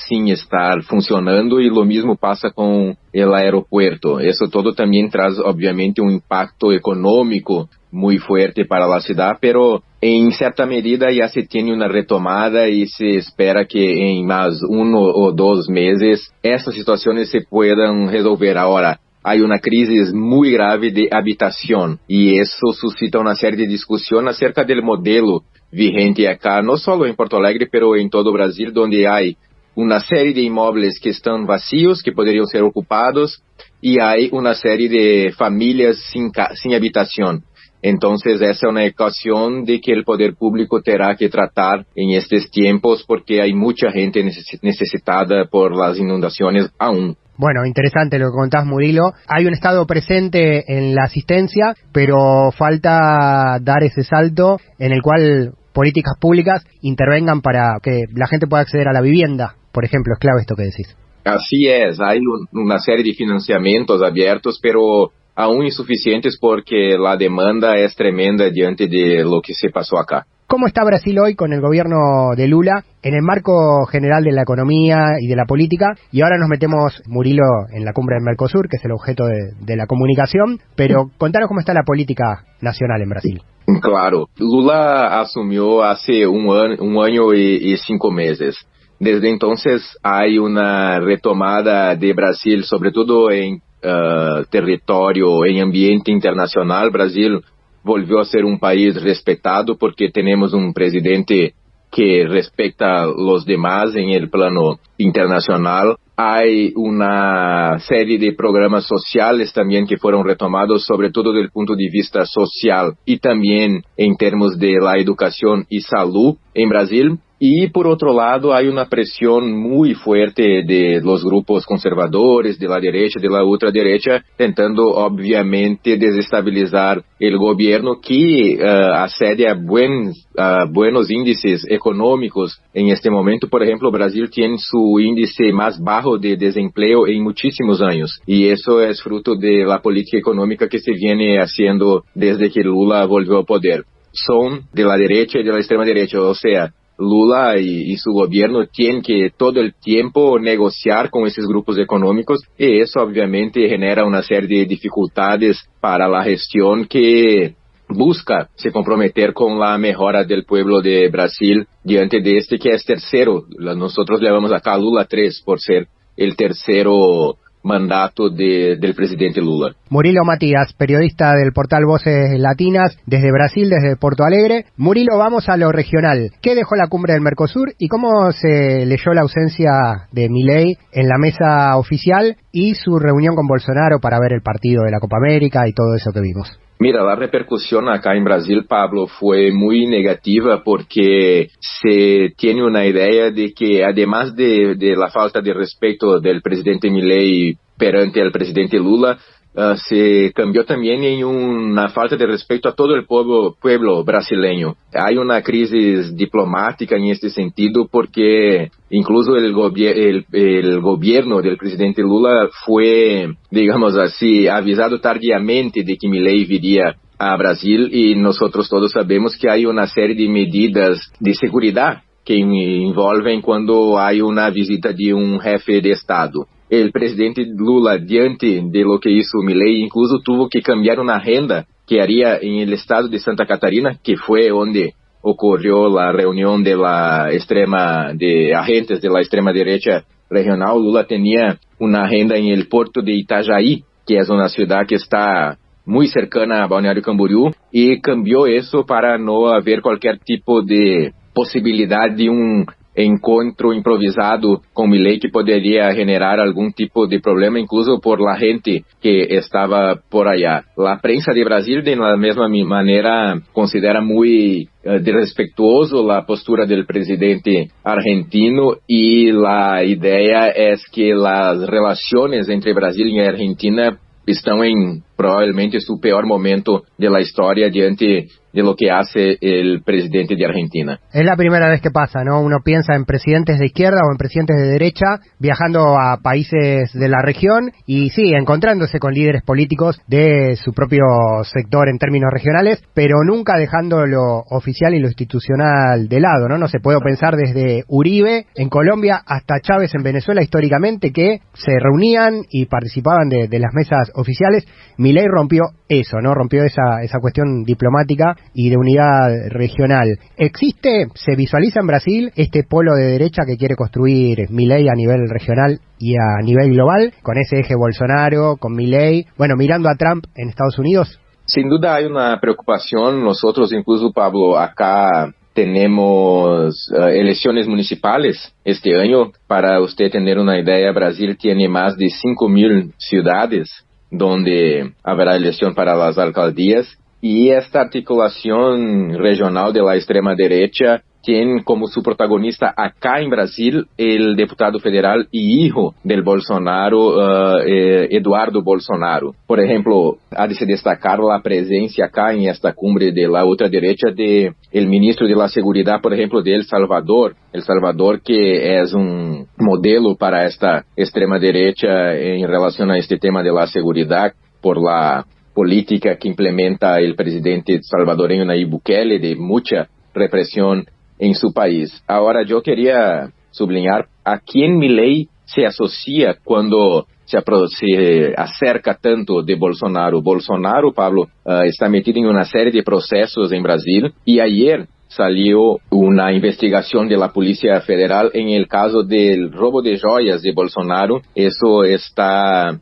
sin estar funcionando y lo mismo pasa con el aeropuerto. Eso todo también trae obviamente un impacto económico muy fuerte para la ciudad, pero en cierta medida ya se tiene una retomada y se espera que en más 1 o 2 meses estas situaciones se puedan resolver. Ahora, hay una crisis muy grave de habitación y eso suscita una serie de discusión acerca del modelo vigente acá, no solo en Porto Alegre, pero en todo Brasil, donde hay una serie de inmuebles que están vacíos, que podrían ser ocupados, y hay una serie de familias sin habitación. Entonces, esa es una ecuación de que el poder público tendrá que tratar en estos tiempos porque hay mucha gente necesitada por las inundaciones aún. Bueno, interesante lo que contás, Murilo. Hay un Estado presente en la asistencia, pero falta dar ese salto en el cual políticas públicas intervengan para que la gente pueda acceder a la vivienda. Por ejemplo, es clave esto que decís. Así es, hay una serie de financiamientos abiertos, pero aún insuficientes porque la demanda es tremenda diante de lo que se pasó acá. ¿Cómo está Brasil hoy con el gobierno de Lula en el marco general de la economía y de la política? Y ahora nos metemos, Murilo, en la cumbre del Mercosur, que es el objeto de la comunicación, pero contanos cómo está la política nacional en Brasil. Claro, Lula asumió hace un año y 5 meses. Desde entonces hay una retomada de Brasil, sobre todo en territorio, en ambiente internacional. Brasil volvió a ser un país respetado porque tenemos un presidente que respeta a los demás en el plano internacional. Hay una serie de programas sociales también que fueron retomados, sobre todo desde el punto de vista social y también en términos de la educación y salud en Brasil. Y por otro lado hay una presión muy fuerte de los grupos conservadores, de la derecha, de la ultraderecha, tentando obviamente desestabilizar el gobierno que asedia buenos índices económicos en este momento. Por ejemplo, Brasil tiene su índice más bajo de desempleo en muchísimos años y eso es fruto de la política económica que se viene haciendo desde que Lula volvió al poder. Son de la derecha y de la extrema derecha, o sea, Lula y su gobierno tienen que todo el tiempo negociar con esos grupos económicos y eso obviamente genera una serie de dificultades para la gestión que busca se comprometer con la mejora del pueblo de Brasil diante de este que es tercero. Nosotros le llamamos acá Lula 3 por ser el tercero mandato del presidente Lula. Murilo Matías, periodista del portal Voces Latinas, desde Brasil, desde Porto Alegre. Murilo, vamos a lo regional. ¿Qué dejó la cumbre del Mercosur y cómo se leyó la ausencia de Milei en la mesa oficial y su reunión con Bolsonaro para ver el partido de la Copa América y todo eso que vimos? Mira, la repercusión acá en Brasil, Pablo, fue muy negativa porque se tiene una idea de que además de la falta de respeto del presidente Milei perante el presidente Lula, se cambió también en una falta de respeto a todo el pueblo brasileño. Hay una crisis diplomática en este sentido porque incluso el gobierno del presidente Lula fue, digamos así, avisado tardíamente de que Milei viría a Brasil, y nosotros todos sabemos que hay una serie de medidas de seguridad que envolvem quando há uma visita de jefe de Estado. O presidente Lula, diante de lo que hizo Milei, incluso tuvo que cambiar uma agenda que haría en el estado de Santa Catarina, que fue donde ocurrió la reunión de agentes de la extrema derecha regional. Lula tenía una agenda en el puerto de Itajaí, que es una ciudad que está muy cercana a Balneário Camboriú, y cambió eso para no haber cualquier tipo de possibilidade de encontro improvisado com Milei que poderia generar algum tipo de problema, incluso por la gente que estava por allá. La prensa de Brasil, de la mesma maneira, considera muy desrespetuoso la postura del presidente argentino, y la idea es que las relaciones entre Brasil y Argentina estão em provavelmente su peor momento de la historia diante de lo que hace el presidente de Argentina. Es la primera vez que pasa, ¿no? Uno piensa en presidentes de izquierda o en presidentes de derecha viajando a países de la región y sí, encontrándose con líderes políticos de su propio sector en términos regionales, pero nunca dejando lo oficial y lo institucional de lado, ¿no? No se puede pensar desde Uribe en Colombia hasta Chávez en Venezuela históricamente, que se reunían y participaban de las mesas oficiales. Milei rompió eso, ¿no? Rompió esa cuestión diplomática y de unidad regional. ¿Se visualiza en Brasil este polo de derecha que quiere construir Milei a nivel regional y a nivel global, con ese eje Bolsonaro, con Milei, bueno, mirando a Trump en Estados Unidos? Sin duda hay una preocupación. Nosotros incluso, Pablo, acá tenemos elecciones municipales este año. Para usted tener una idea, Brasil tiene más de 5.000 ciudades donde habrá elección para las alcaldías, y esta articulación regional de la extrema derecha tiene como su protagonista acá en Brasil el diputado federal y hijo del Bolsonaro, Eduardo Bolsonaro. Por ejemplo, ha de se destacar la presencia acá en esta cumbre de la ultraderecha de el ministro de la Seguridad, por ejemplo, de El Salvador, que es un modelo para esta extrema derecha en relación a este tema de la seguridad por la política que implementa el presidente salvadoreño Nayib Bukele de mucha represión en su país. Ahora, yo quería subrayar a quién Milei se asocia cuando se acerca tanto de Bolsonaro. Bolsonaro, Pablo, está metido en una serie de procesos en Brasil, y ayer salió una investigación de la Policía Federal en el caso del robo de joyas de Bolsonaro. Eso estamos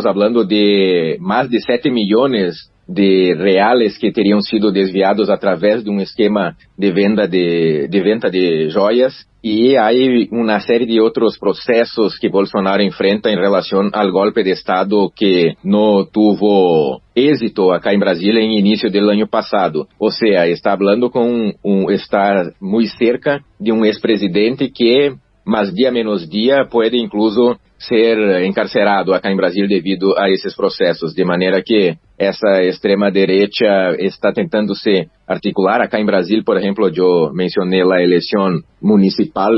hablando de más de 7 millones de reales que teriam sido desviados através de esquema de venda de joias, e há uma série de outros processos que Bolsonaro enfrenta em relação ao golpe de Estado que não tuvo êxito acá em Brasília em início do ano passado. Ou seja, está falando está muito cerca de ex-presidente que, mais dia menos dia, pode incluso ser encarcerado acá em Brasil devido a esses processos, de maneira que essa extrema derecha está tentando se articular acá em Brasil. Por exemplo, eu mencionei a eleição municipal,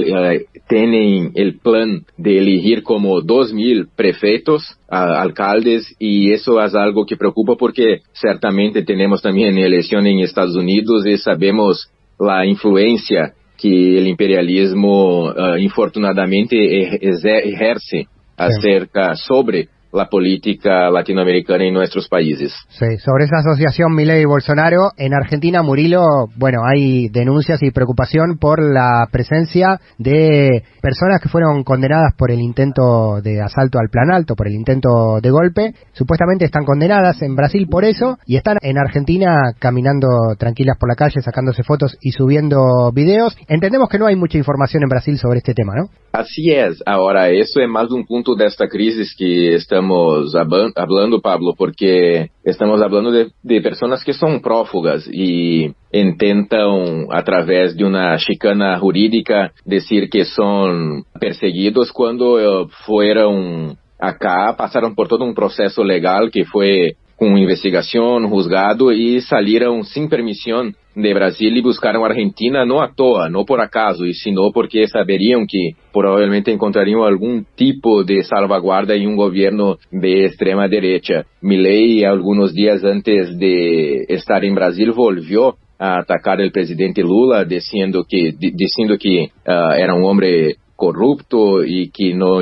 têm o plano de elegir como 2.000 prefeitos, alcaldes, e isso é algo que preocupa porque certamente temos também eleição em Estados Unidos e sabemos a influência que o imperialismo infortunadamente ejerce acerca sobre la política latinoamericana en nuestros países. Sí, sobre esa asociación Milei y Bolsonaro, en Argentina, Murilo, bueno, hay denuncias y preocupación por la presencia de personas que fueron condenadas por el intento de asalto al Plan Alto, por el intento de golpe. Supuestamente están condenadas en Brasil por eso y están en Argentina caminando tranquilas por la calle, sacándose fotos y subiendo videos. Entendemos que no hay mucha información en Brasil sobre este tema, ¿no? Así es. Ahora, eso es más un punto de esta crisis que estamos hablando, Pablo, porque estamos hablando de personas que son prófugas y intentan, a través de una chicana jurídica, decir que son perseguidos cuando fueron acá pasaron por todo un proceso legal que fue con investigación, juzgado, y salieron sin permisión de Brasil y buscaron Argentina no a toa, no por acaso, y sino porque sabían que probablemente encontrarían algún tipo de salvaguarda en un gobierno de extrema derecha. Milei, algunos días antes de estar en Brasil, volvió a atacar al presidente Lula diciendo que era un hombre corrupto y que no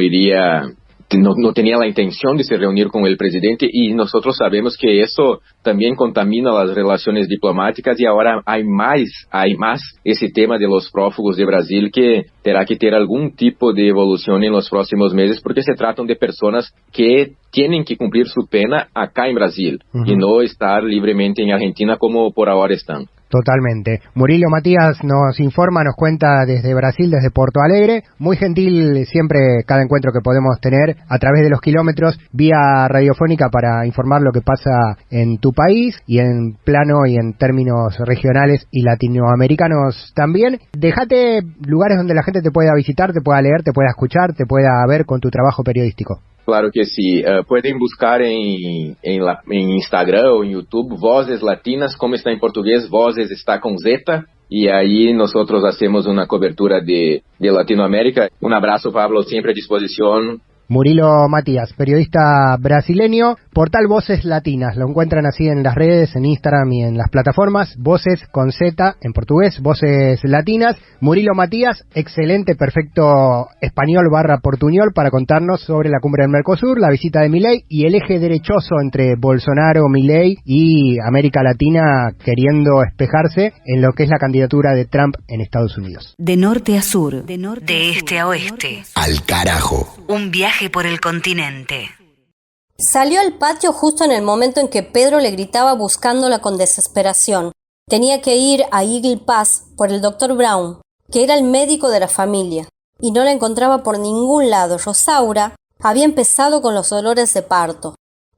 tenía la intención de se reunir con el presidente, y nosotros sabemos que eso también contamina las relaciones diplomáticas, y ahora hay más ese tema de los prófugos de Brasil que terá que ter algún tipo de evolución en los próximos meses, porque se tratan de personas que tienen que cumplir su pena acá en Brasil y no estar libremente en Argentina como por ahora están. Totalmente. Murilo Matías nos informa, nos cuenta desde Brasil, desde Porto Alegre. Muy gentil siempre cada encuentro que podemos tener a través de los kilómetros vía radiofónica para informar lo que pasa en tu país y en plano y en términos regionales y latinoamericanos también. Déjate lugares donde la gente te pueda visitar, te pueda leer, te pueda escuchar, te pueda ver con tu trabajo periodístico. Claro que sí. Pueden buscar en Instagram o en YouTube Vozes Latinas, como está en portugués, Vozes está con Z, y ahí nosotros hacemos una cobertura de Latinoamérica. Un abrazo, Pablo, siempre a disposición. Murilo Matías, periodista brasileño, portal Voces Latinas, lo encuentran así en las redes, en Instagram y en las plataformas, Voces con Z en portugués, Voces Latinas. Murilo Matías, excelente, perfecto español / portuñol para contarnos sobre la cumbre del Mercosur, la visita de Milei y el eje derechoso entre Bolsonaro, Milei y América Latina queriendo espejarse en lo que es la candidatura de Trump en Estados Unidos. De norte a sur, de este a oeste. Al carajo. Un viaje por el continente. Salió al patio justo en el momento en que Pedro le gritaba buscándola con desesperación. Tenía que ir a Eagle Pass por el Dr. Brown, que era el médico de la familia, y no la encontraba por ningún lado. Rosaura había empezado con los dolores de parto.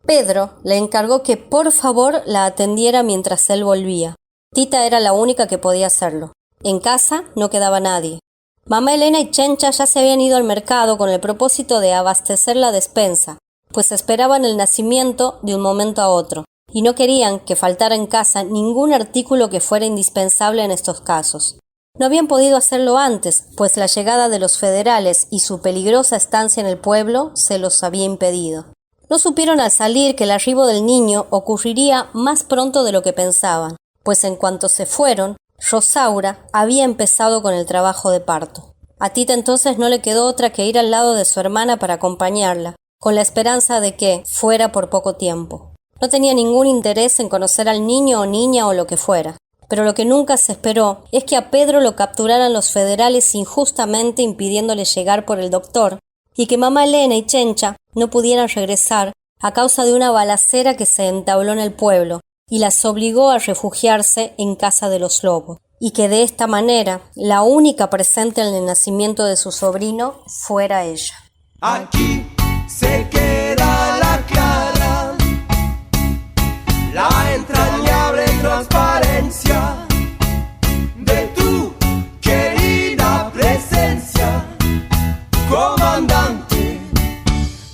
Pedro le encargó que por favor la atendiera mientras él volvía. Tita era la única que podía hacerlo. En casa no quedaba nadie. Mamá Elena y Chencha ya se habían ido al mercado con el propósito de abastecer la despensa, pues esperaban el nacimiento de un momento a otro, y no querían que faltara en casa ningún artículo que fuera indispensable en estos casos. No habían podido hacerlo antes, pues la llegada de los federales y su peligrosa estancia en el pueblo se los había impedido. No supieron al salir que el arribo del niño ocurriría más pronto de lo que pensaban, pues en cuanto se fueron, Rosaura había empezado con el trabajo de parto. A Tita entonces no le quedó otra que ir al lado de su hermana para acompañarla, con la esperanza de que fuera por poco tiempo. No tenía ningún interés en conocer al niño o niña o lo que fuera, pero lo que nunca se esperó es que a Pedro lo capturaran los federales injustamente impidiéndole llegar por el doctor, y que mamá Elena y Chencha no pudieran regresar a causa de una balacera que se entabló en el pueblo, y las obligó a refugiarse en casa de los Lobos, y que de esta manera la única presente en el nacimiento de su sobrino fuera ella. Aquí se queda la clara, la entrañable transparencia de tu querida presencia, comandante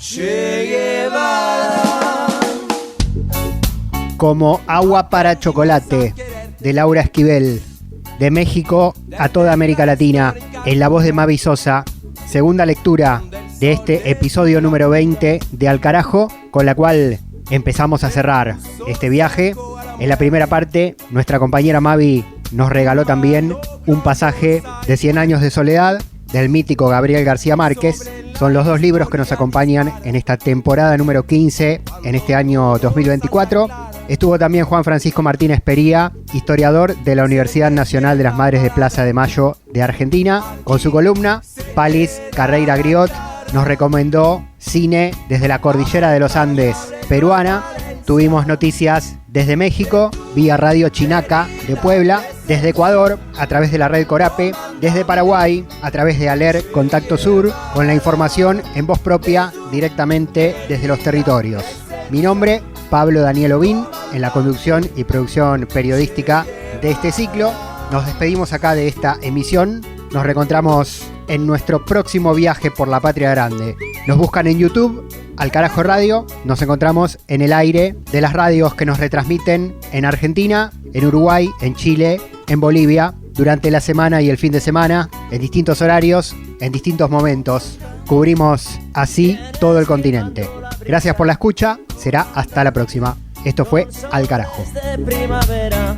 Che Guevara. Como agua para chocolate, de Laura Esquivel, de México a toda América Latina, en la voz de Mavi Sosa, segunda lectura de este episodio número 20 de Al Carajo, con la cual empezamos a cerrar este viaje. En la primera parte, nuestra compañera Mavi nos regaló también un pasaje de 100 años de soledad del mítico Gabriel García Márquez. Son los dos libros que nos acompañan en esta temporada número 15, en este año 2024. Estuvo también Juan Francisco Martínez Pería, historiador de la Universidad Nacional de las Madres de Plaza de Mayo de Argentina. Con su columna, Palis Carreira Griot nos recomendó cine desde la cordillera de los Andes peruana. Tuvimos noticias desde México, vía Radio Chinaca de Puebla, desde Ecuador, a través de la red Corape, desde Paraguay, a través de Aler Contacto Sur, con la información en voz propia directamente desde los territorios. Mi nombre, Pablo Daniel Ovín, en la conducción y producción periodística de este ciclo. Nos despedimos acá de esta emisión. Nos reencontramos en nuestro próximo viaje por la Patria Grande. Nos buscan en YouTube Al Carajo Radio. Nos encontramos en el aire de las radios que nos retransmiten en Argentina, en Uruguay, en Chile, en Bolivia, durante la semana y el fin de semana, en distintos horarios, en distintos momentos. Cubrimos así todo el continente. Gracias por la escucha, será hasta la próxima. Esto fue Al Carajo. De primavera,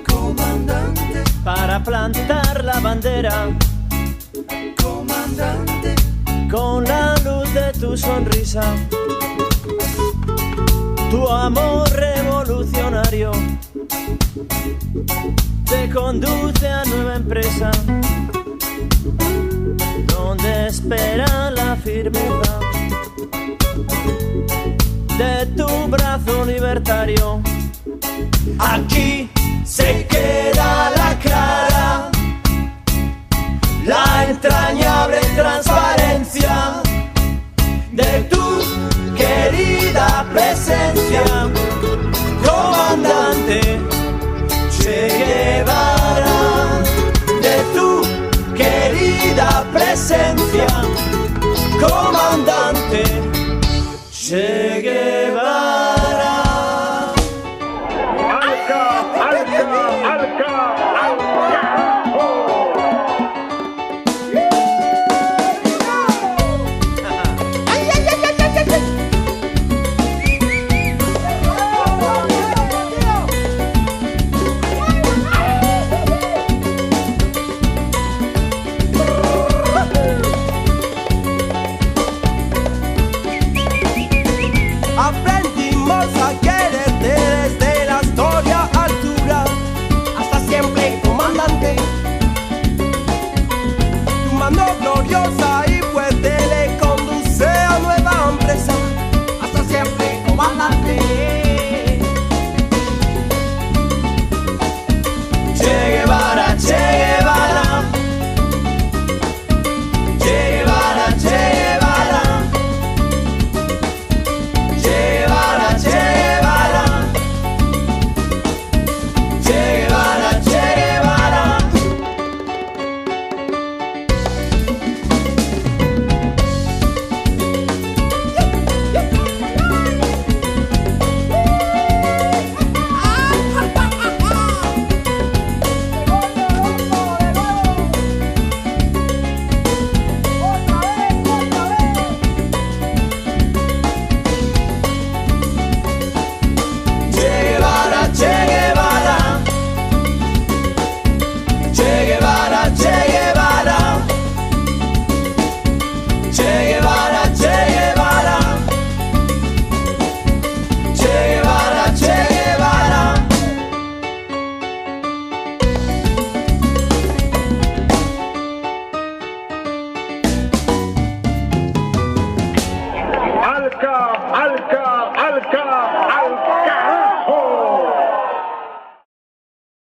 comandante, para plantar la bandera, comandante, con la luz de tu sonrisa, tu amor revolucionario te conduce a nueva empresa, donde espera la firmeza de tu brazo libertario. Aquí se queda la clara, la entrañable transparencia de tu querida presencia, comandante Che Guevara, de tu querida presencia, comandante Che Guevara. Aprendimos a quererte desde la historia altura, hasta siempre, comandante. Tu mano gloriosa y fuerte le conduce a nueva empresa, hasta siempre, comandante. Che Guevara, Che Guevara, Che Guevara, Che Guevara. Alca.